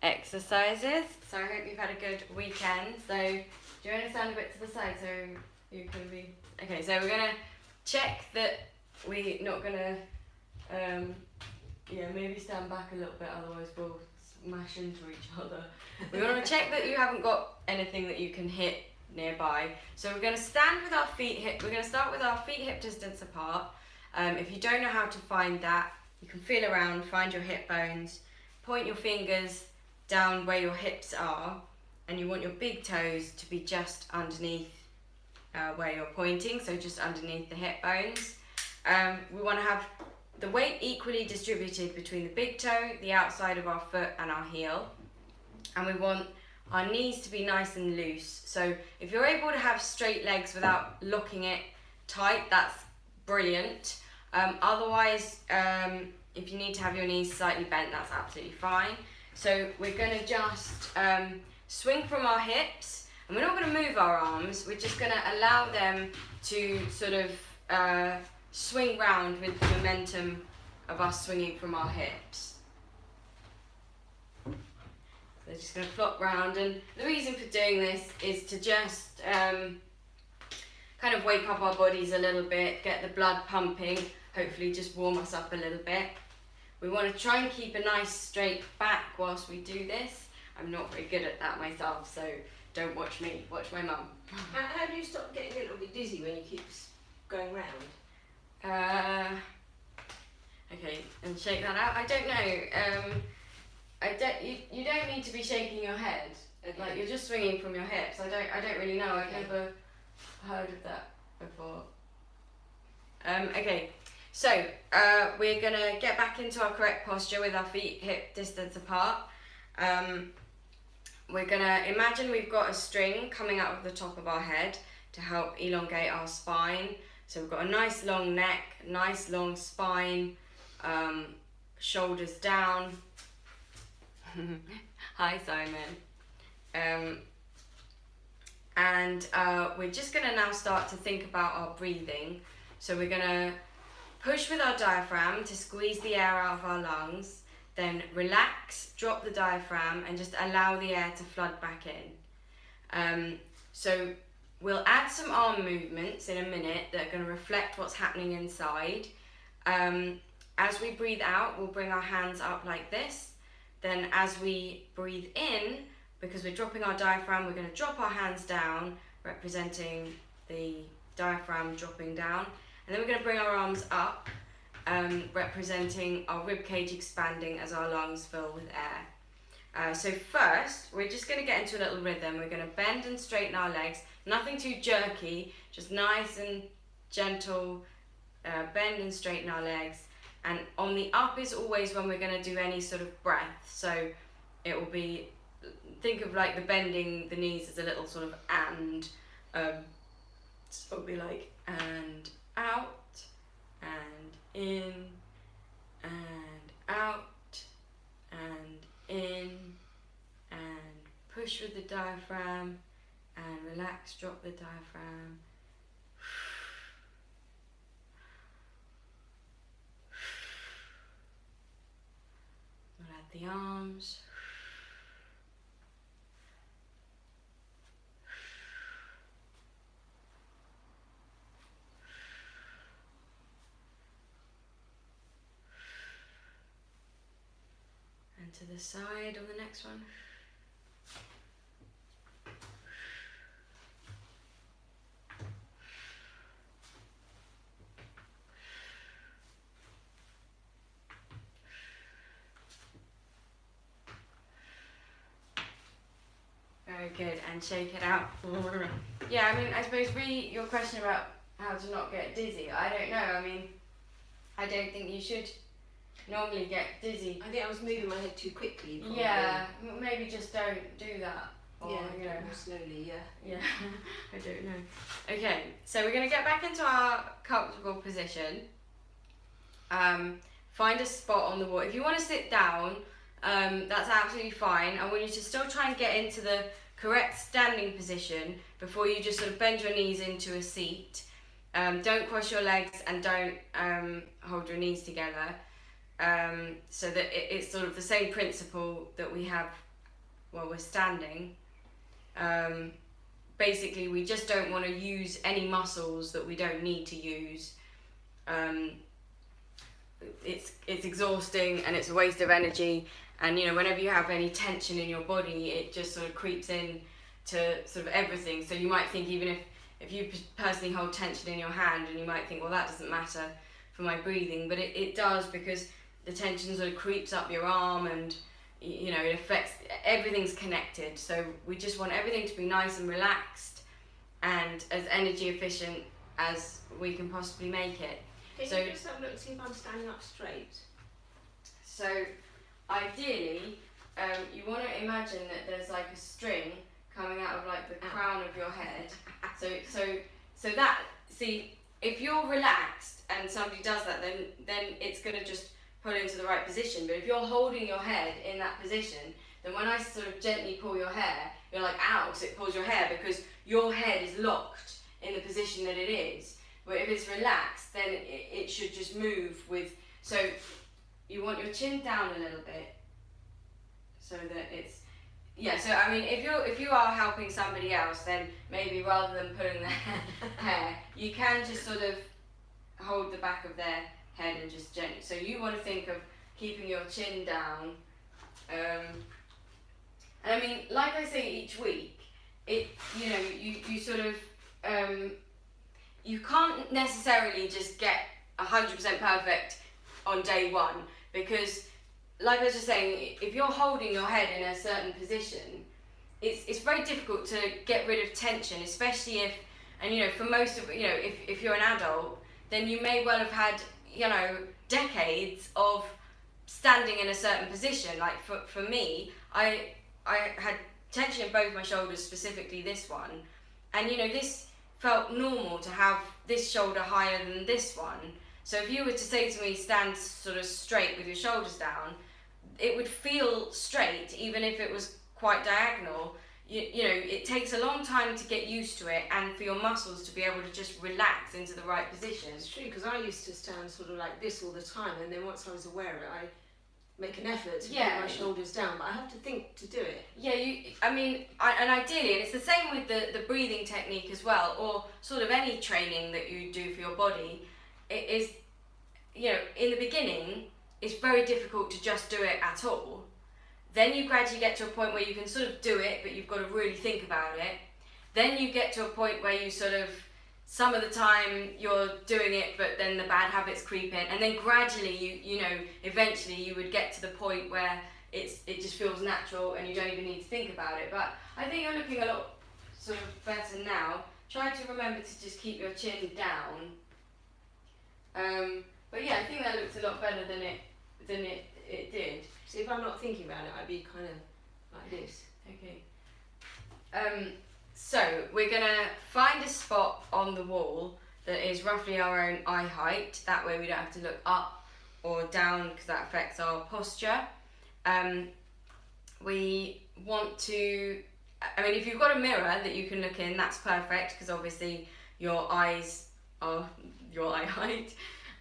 exercises. So I hope you've had a good weekend. So do you want to stand a bit to the side so you can be... Okay, so we're going to check that we're not going to, yeah, maybe stand back a little bit, otherwise we'll smash into each other. We want to check that you haven't got anything that you can hit nearby. So we're going to stand with our feet hip. We're going to start with our feet hip distance apart. If you don't know how to find that, you can feel around, find your hip bones, point your fingers down where your hips are, and you want your big toes to be just underneath where you're pointing, so just underneath the hip bones. We want to have the weight equally distributed between the big toe, the outside of our foot, and our heel. And we want our knees to be nice and loose. So if you're able to have straight legs without locking it tight, that's brilliant. Otherwise, if you need to have your knees slightly bent, that's absolutely fine. So we're going to just swing from our hips, and we're not going to move our arms. We're just going to allow them to sort of swing round with the momentum of us swinging from our hips. They're just going to flop round, and the reason for doing this is to just kind of wake up our bodies a little bit, get the blood pumping, hopefully just warm us up a little bit. We want to try and keep a nice straight back whilst we do this. I'm not very good at that myself, so don't watch me, watch my mum. How do you stop getting a little bit dizzy when you keep going round? Okay, and shake that out. I don't know. You don't need to be shaking your head. Okay. Like, you're just swinging from your hips. I don't really know. I've never heard of that before. Okay, so we're gonna get back into our correct posture with our feet hip distance apart. We're gonna imagine we've got a string coming out of the top of our head to help elongate our spine. So we've got a nice long neck, nice long spine, shoulders down. Hi, Simon. And we're just going to now start to think about our breathing. So we're going to push with our diaphragm to squeeze the air out of our lungs, then relax, drop the diaphragm, and just allow the air to flood back in. So we'll add some arm movements in a minute that are going to reflect what's happening inside. As we breathe out, we'll bring our hands up like this. Then as we breathe in, because we're dropping our diaphragm, we're going to drop our hands down, representing the diaphragm dropping down. And then we're going to bring our arms up, representing our ribcage expanding as our lungs fill with air. So first, we're just going to get into a little rhythm. We're going to bend and straighten our legs. Nothing too jerky, just nice and gentle, bend and straighten our legs. And on the up is always when we're going to do any sort of breath. So it will be, think of like the bending the knees as a little sort of and. So it'll be like and out, and in, and out, and in, and push with the diaphragm, and relax, drop the diaphragm. We'll add the arms. And to the side on the next one. Very good, and shake it out. Yeah, I mean, I suppose really your question about how to not get dizzy, I don't know. I mean, I don't think you should normally get dizzy. I think I was moving my head too quickly. Probably. Yeah, maybe just don't do that. Or, yeah, you know, more slowly, yeah. Yeah, I don't know. Okay, so we're going to get back into our comfortable position. Find a spot on the wall. If you want to sit down, that's absolutely fine. I want you to still try and get into the correct standing position before you just sort of bend your knees into a seat. Don't cross your legs and don't hold your knees together. So that it's sort of the same principle that we have while we're standing. Basically, we just don't want to use any muscles that we don't need to use. It's exhausting and it's a waste of energy. And whenever you have any tension in your body, it just sort of creeps in to sort of everything. So you might think, even if you personally hold tension in your hand, and you might think, well, that doesn't matter for my breathing, but it does, because the tension sort of creeps up your arm, and it affects, everything's connected. So we just want everything to be nice and relaxed and as energy efficient as we can possibly make it. Can you just have a look and see if I'm standing up straight? So ideally, you want to imagine that there's like a string coming out of like the crown of your head. So that, see, if you're relaxed and somebody does that, then it's going to just pull into the right position. But if you're holding your head in that position, then when I sort of gently pull your hair, you're like, ow, because it pulls your hair, because your head is locked in the position that it is. But if it's relaxed, then it should just move with, so you want your chin down a little bit, so that it's, so I mean, if you are helping somebody else, then maybe rather than pulling their hair, you can just sort of hold the back of their head and just gently. So you want to think of keeping your chin down. And I mean, like I say each week, you sort of, you can't necessarily just get 100% perfect on day one, because like I was just saying, if you're holding your head in a certain position, it's very difficult to get rid of tension, especially if, and for most of, if you're an adult, then you may well have had, decades of standing in a certain position. Like for me, I had tension in both my shoulders, specifically this one, and this felt normal to have this shoulder higher than this one. So if you were to say to me, stand sort of straight with your shoulders down, it would feel straight even if it was quite diagonal. It takes a long time to get used to it, and for your muscles to be able to just relax into the right position. It's true, because I used to stand sort of like this all the time, and then once I was aware of it, I make an effort to put my shoulders down, but I have to think to do it. Yeah, and ideally, and it's the same with the breathing technique as well, or sort of any training that you do for your body. It is, in the beginning, it's very difficult to just do it at all. Then you gradually get to a point where you can sort of do it, but you've got to really think about it. Then you get to a point where you sort of, some of the time you're doing it, but then the bad habits creep in, and then gradually eventually you would get to the point where it just feels natural and you don't even need to think about it. But I think you're looking a lot sort of better now. Try to remember to just keep your chin down. But yeah, I think that looks a lot better than it did. See, if I'm not thinking about it, I'd be kind of like this. Okay. So we're gonna find a spot on the wall that is roughly our own eye height. That way we don't have to look up or down, because that affects our posture. We want to, if you've got a mirror that you can look in, that's perfect, because obviously your eyes are your eye height.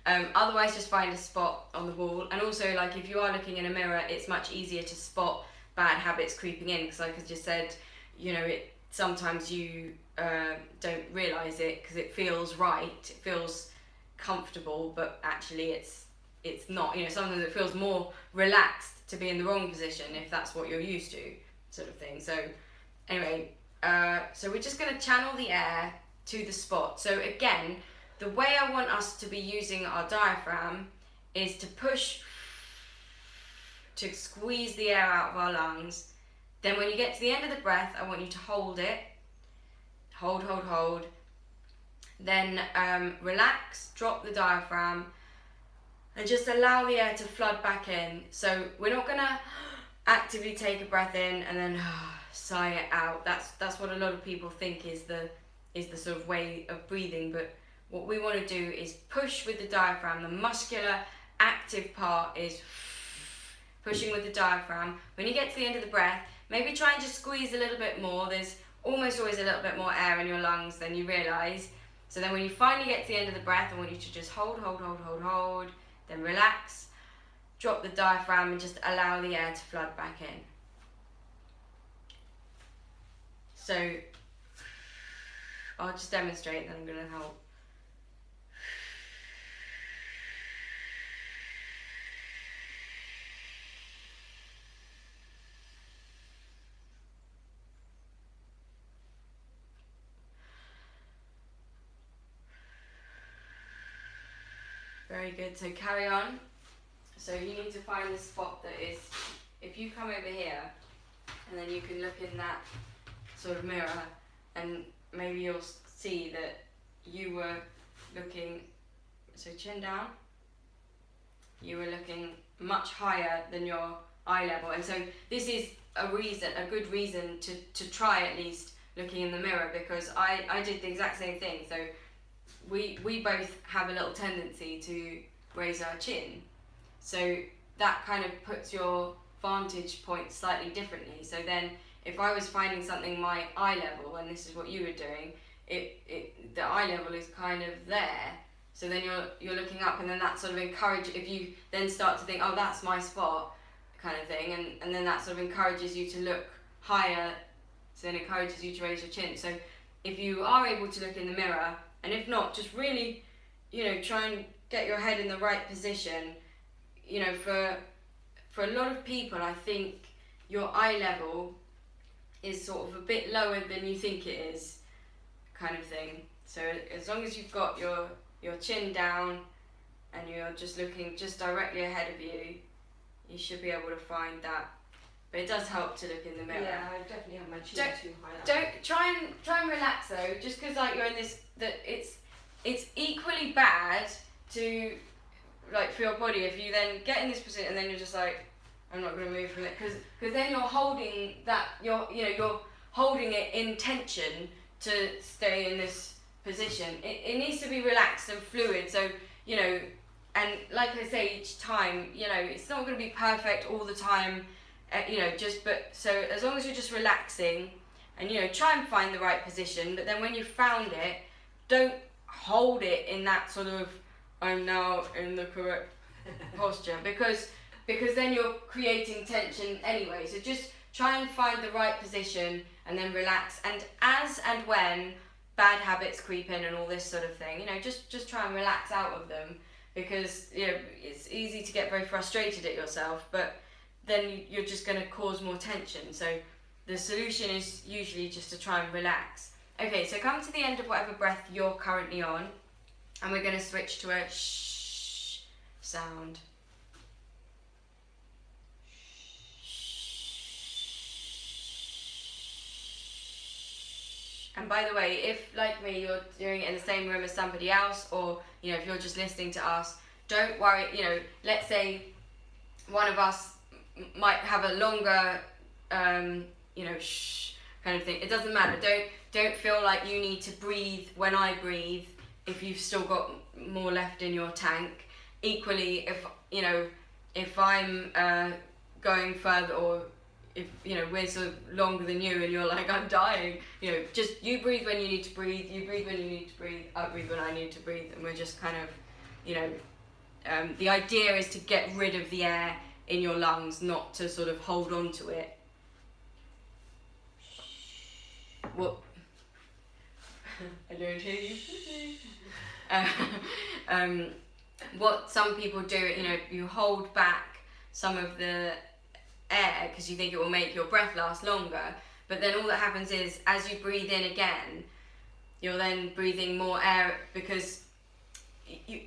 Otherwise, just find a spot on the wall. And also, like, if you are looking in a mirror, it's much easier to spot bad habits creeping in, because like I just said, sometimes you don't realise it because it feels right, it feels comfortable, but actually it's not. Sometimes it feels more relaxed to be in the wrong position if that's what you're used to, sort of thing. So anyway, so we're just going to channel the air to the spot. So again, the way I want us to be using our diaphragm is to push, to squeeze the air out of our lungs. Then when you get to the end of the breath, I want you to hold it. Hold. Then relax, drop the diaphragm, and just allow the air to flood back in. So we're not gonna actively take a breath in and then sigh it out. That's what a lot of people think is the sort of way of breathing. But what we want to do is push with the diaphragm. The muscular active part is pushing with the diaphragm. When you get to the end of the breath, maybe try and just squeeze a little bit more. There's almost always a little bit more air in your lungs than you realise. So then when you finally get to the end of the breath, I want you to just hold, then relax, drop the diaphragm, and just allow the air to flood back in. So I'll just demonstrate, then I'm going to help. Very good. So carry on. So you need to find the spot that is, if you come over here, and then you can look in that sort of mirror, and maybe you'll see that you were looking, so chin down, you were looking much higher than your eye level. And so this is a good reason to try at least looking in the mirror, because I did the exact same thing. So we both have a little tendency to raise our chin. So that kind of puts your vantage point slightly differently. So then if I was finding something my eye level, and this is what you were doing, the eye level is kind of there. So then you're looking up, and then that sort of if you then start to think, oh, that's my spot, kind of thing, and then that sort of encourages you to look higher, so then encourages you to raise your chin. So if you are able to look in the mirror, and if not, just really, try and get your head in the right position. For a lot of people, I think your eye level is sort of a bit lower than you think it is, kind of thing. So as long as you've got your chin down and you're just looking just directly ahead of you, you should be able to find that. But it does help to look in the mirror. Yeah, I definitely have my chin too high up. Don't try and relax though. Just because you're in this, that it's equally bad to for your body if you then get in this position and then you're just like, I'm not going to move from it, because then you're holding that, you're holding it in tension to stay in this position. It needs to be relaxed and fluid. So and like I say each time, it's not going to be perfect all the time. So as long as you're just relaxing and try and find the right position, but then when you've found it, don't hold it in that sort of I'm now in the correct posture, because then you're creating tension anyway. So just try and find the right position and then relax, and as and when bad habits creep in and all this sort of thing, just try and relax out of them, because it's easy to get very frustrated at yourself, but then you're just going to cause more tension. So the solution is usually just to try and relax. Okay, so come to the end of whatever breath you're currently on, and we're going to switch to a shh sound. And by the way, if like me you're doing it in the same room as somebody else, or if you're just listening to us, don't worry. Let's say one of us might have a longer shh kind of thing. It doesn't matter. Don't feel like you need to breathe when I breathe if you've still got more left in your tank. Equally, if I'm going further, or if we're sort of longer than you and you're like, I'm dying, just you breathe when you need to breathe, you breathe when you need to breathe, I breathe when I need to breathe, and we're just kind of the idea is to get rid of the air in your lungs, not to sort of hold on to it. What? I don't hear you. What some people do, you hold back some of the air because you think it will make your breath last longer, but then all that happens is as you breathe in again, you're then breathing more air, because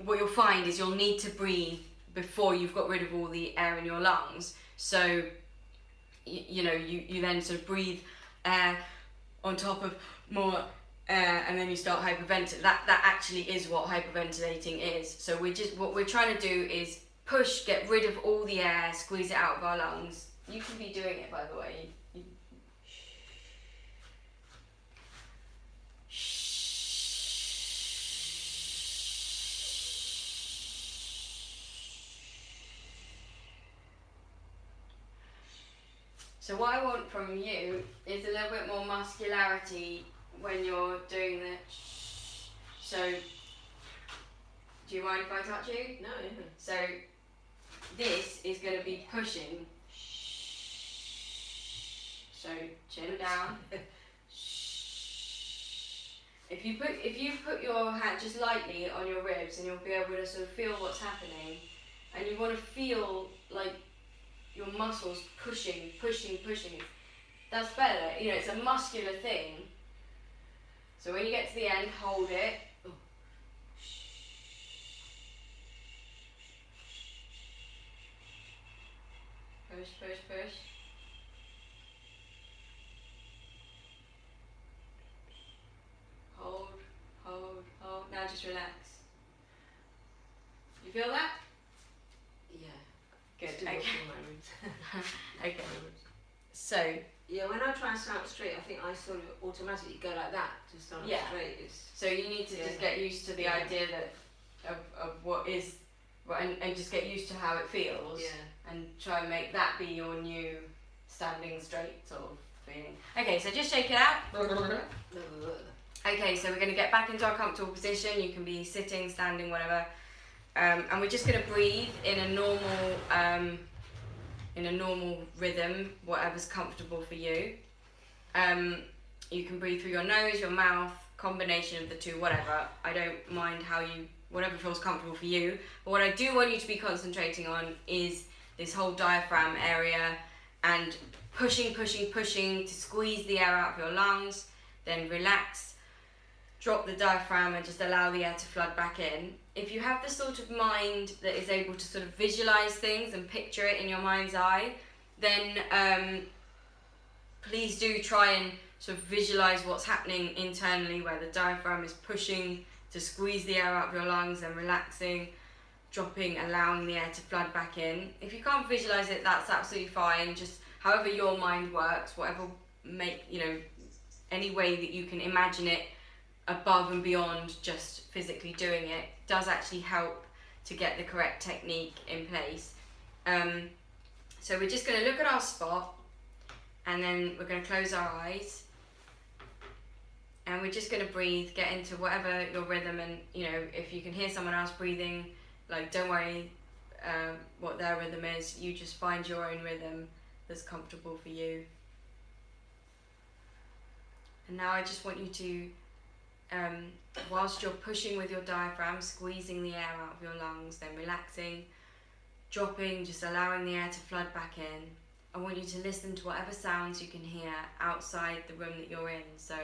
what you'll find is you'll need to breathe before you've got rid of all the air in your lungs. So you then sort of breathe air on top of more air, and then you start hyperventilating. That actually is what hyperventilating is. So what we're trying to do is push, get rid of all the air, squeeze it out of our lungs. You can be doing it, by the way. So what I want from you is a little bit more muscularity when you're doing the shh. So, do you mind if I touch you? No. So, this is going to be pushing. So, chin down. If you put your hand just lightly on your ribs, and you'll be able to sort of feel what's happening, and you want to feel like your muscles pushing. That's better. You know, it's a muscular thing. So when you get to the end, hold it. Push. Hold. Now just relax. You feel that? Yeah. Good. Still Okay. Okay. So. Yeah, when I try and stand up straight, I think I sort of automatically go like that to stand up straight. So you need to just get used to the idea that of what is, and just get used to how it feels. Yeah. And try and make that be your new standing straight sort of feeling. Okay, so just shake it out. Okay, so we're going to get back into our comfortable position. You can be sitting, standing, whatever. And we're just going to breathe in a normal rhythm, whatever's comfortable for you. You can breathe through your nose, your mouth, combination of the two, whatever. I don't mind whatever feels comfortable for you. But what I do want you to be concentrating on is this whole diaphragm area, and pushing to squeeze the air out of your lungs. Then relax, drop the diaphragm, and just allow the air to flood back in. If you have the sort of mind that is able to sort of visualize things and picture it in your mind's eye, then please do try and sort of visualize what's happening internally, where the diaphragm is pushing to squeeze the air out of your lungs, and relaxing, dropping, allowing the air to flood back in. If you can't visualize it, that's absolutely fine. Just however your mind works, any way that you can imagine it above and beyond just physically doing it does actually help to get the correct technique in place. So we're just going to look at our spot, and then we're going to close our eyes, and we're just going to breathe, get into whatever your rhythm, and if you can hear someone else breathing, don't worry what their rhythm is. You just find your own rhythm that's comfortable for you. And now I just want you to, whilst you're pushing with your diaphragm, squeezing the air out of your lungs, then relaxing, dropping, just allowing the air to flood back in. I want you to listen to whatever sounds you can hear outside the room that you're in. So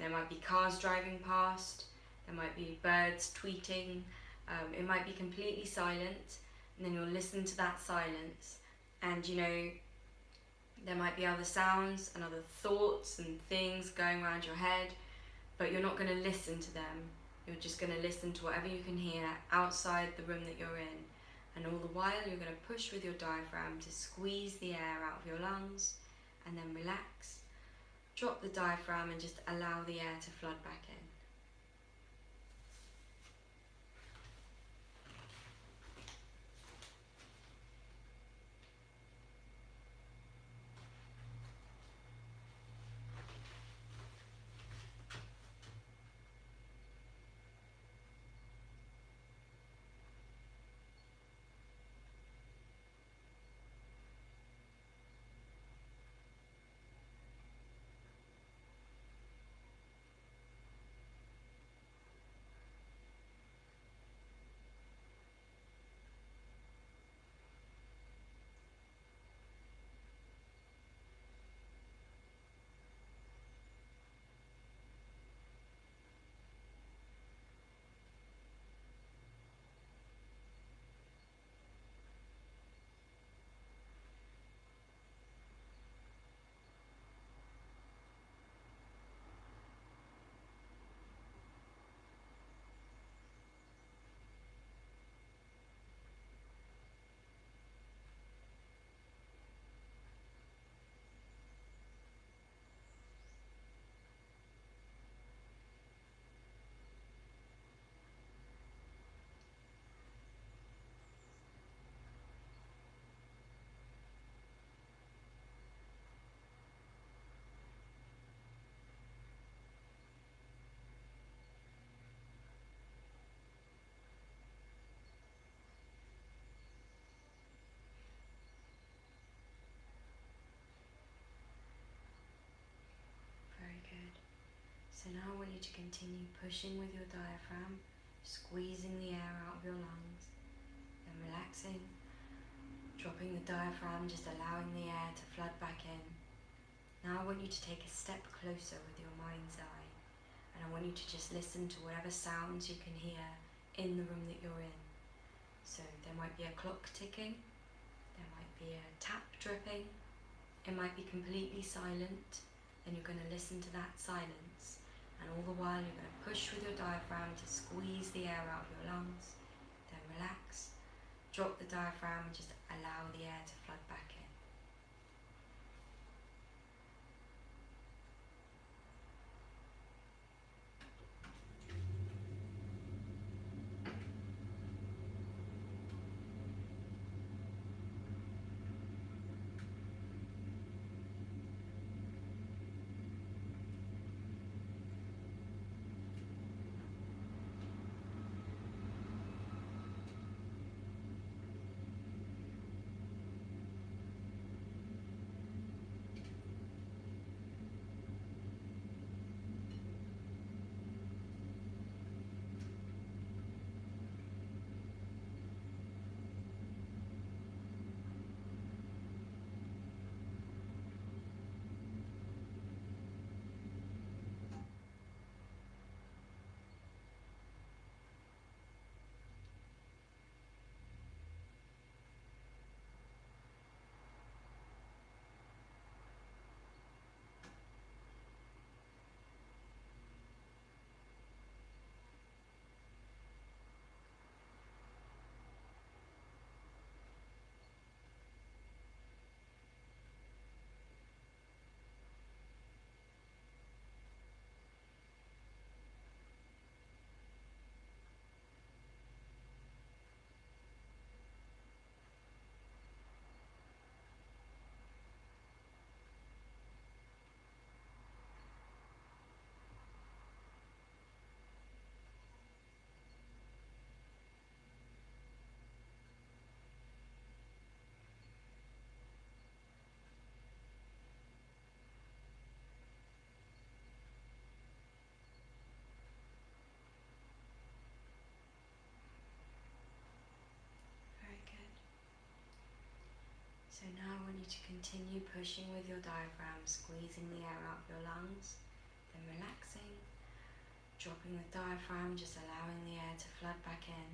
there might be cars driving past, there might be birds tweeting, it might be completely silent, and then you'll listen to that silence, and there might be other sounds and other thoughts and things going around your head, but you're not going to listen to them. You're just going to listen to whatever you can hear outside the room that you're in. And all the while, you're going to push with your diaphragm to squeeze the air out of your lungs, and then relax, drop the diaphragm, and just allow the air to flood back in. So now I want you to continue pushing with your diaphragm, squeezing the air out of your lungs, then relaxing, dropping the diaphragm, just allowing the air to flood back in. Now I want you to take a step closer with your mind's eye, and I want you to just listen to whatever sounds you can hear in the room that you're in. So there might be a clock ticking, there might be a tap dripping, it might be completely silent, and you're going to listen to that silence, and all the while you're going to push with your diaphragm to squeeze the air out of your lungs, then relax, drop the diaphragm and just allow the air to flood back in. Very good. So now I want you to continue pushing with your diaphragm, squeezing the air out of your lungs, then relaxing, dropping the diaphragm, just allowing the air to flood back in.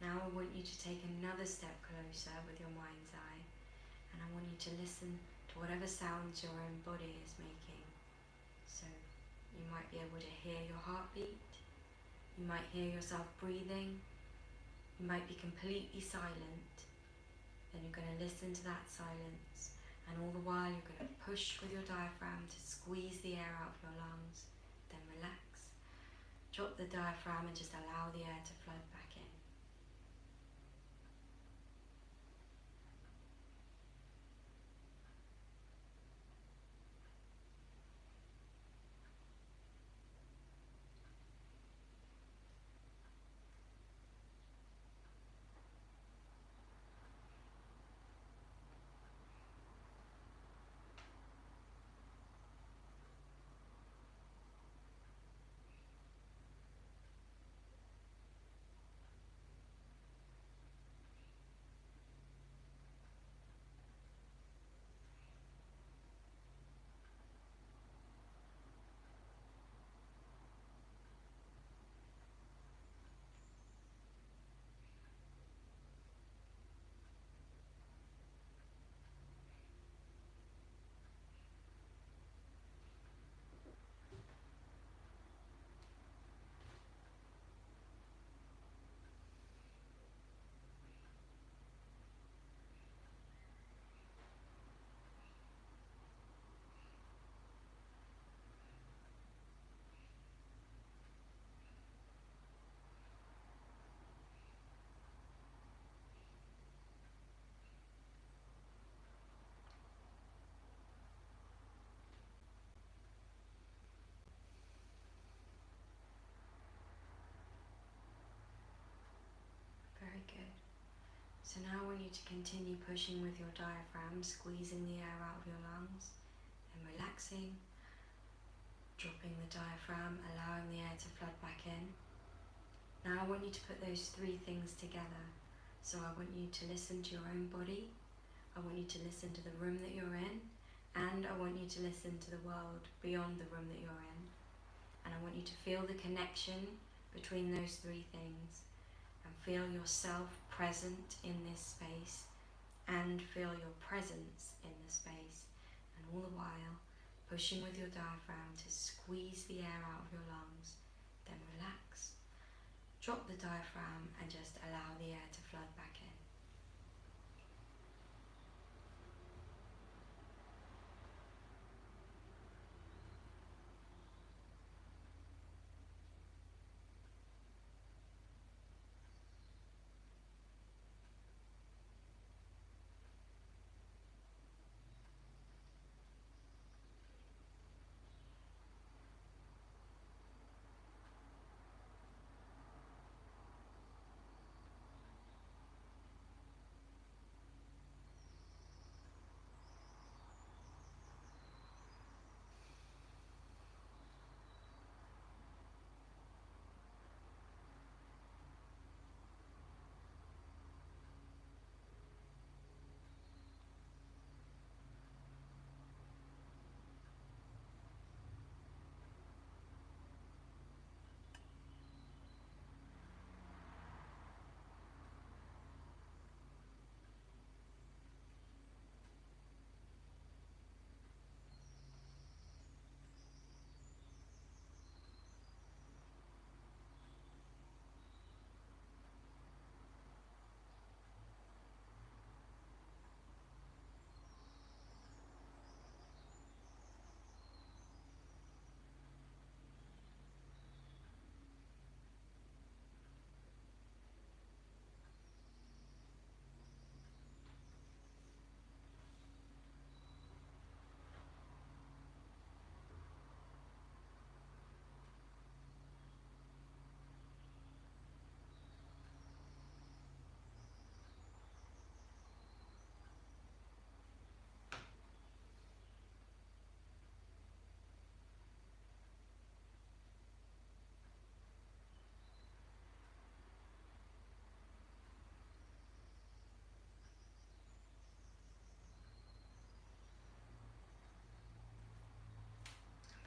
Now I want you to take another step closer with your mind's eye, and I want you to listen to whatever sounds your own body is making. So you might be able to hear your heartbeat, you might hear yourself breathing, you might be completely silent. Then you're going to listen to that silence, and all the while you're going to push with your diaphragm to squeeze the air out of your lungs, then relax, drop the diaphragm and just allow the air to flood back in. Very good. So now I want you to continue pushing with your diaphragm, squeezing the air out of your lungs, and relaxing, dropping the diaphragm, allowing the air to flood back in. Now I want you to put those three things together. So I want you to listen to your own body, I want you to listen to the room that you're in, and I want you to listen to the world beyond the room that you're in. And I want you to feel the connection between those three things, and feel yourself present in this space, and feel your presence in the space, and all the while pushing with your diaphragm to squeeze the air out of your lungs. Then relax, drop the diaphragm, and just allow the air to flood back in.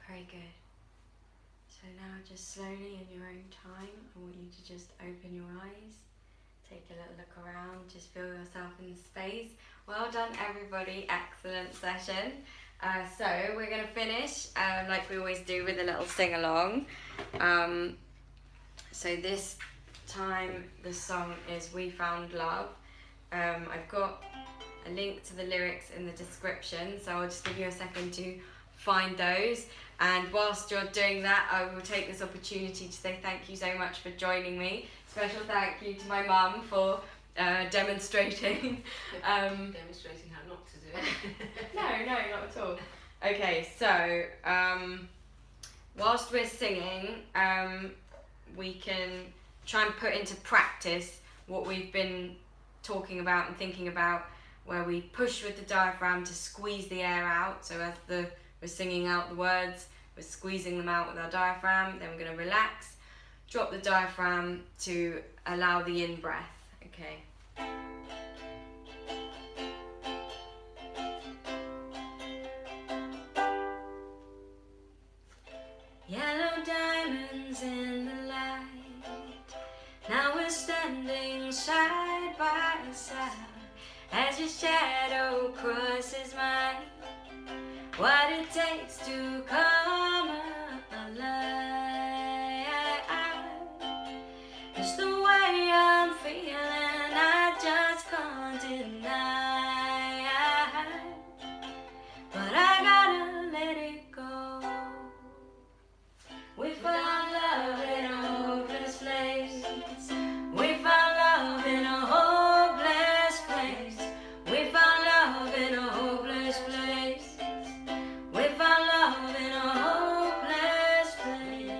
Very good. So now just slowly in your own time, I want you to just open your eyes, take a little look around, just feel yourself in the space. Well done everybody, excellent session. So we're going to finish like we always do with a little sing-along. So this time the song is We Found Love. I've got a link to the lyrics in the description, so I'll just give you a second to find those. And whilst you're doing that, I will take this opportunity to say thank you so much for joining me. Special thank you to my mum for demonstrating. Demonstrating how not to do it. No, not at all. Okay, so whilst we're singing, we can try and put into practice what we've been talking about and thinking about, where we push with the diaphragm to squeeze the air out. So as we're singing out the words, we're squeezing them out with our diaphragm. Then we're going to relax, drop the diaphragm to allow the in-breath. Okay. Yellow diamonds in the light. Now we're standing side by side as your shadow crosses mine. What it takes to come alive. It's the way I'm feeling, I just can't deny. But I gotta let it go. We found love in a hopeless place. We found love in a hopeless place. We found love in a hopeless place. We found love in a hopeless place.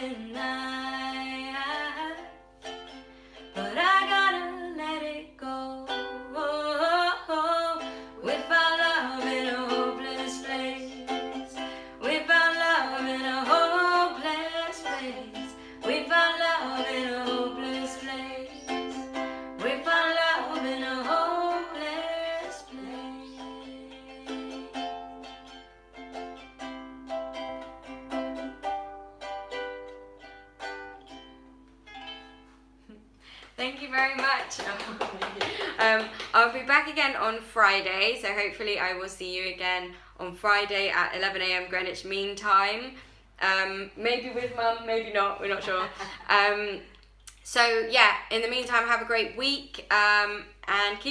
loving night, but I gotta let it go. We found love in a hopeless place. We found love in a hopeless place. We found love in a hopeless place. We found love in a hopeless place. Thank you very much. I'll be back again on Friday, so hopefully I will see you again on Friday at 11 a.m. Greenwich Mean Time. Maybe with Mum, maybe not, we're not sure. So yeah, in the meantime, have a great week, and keep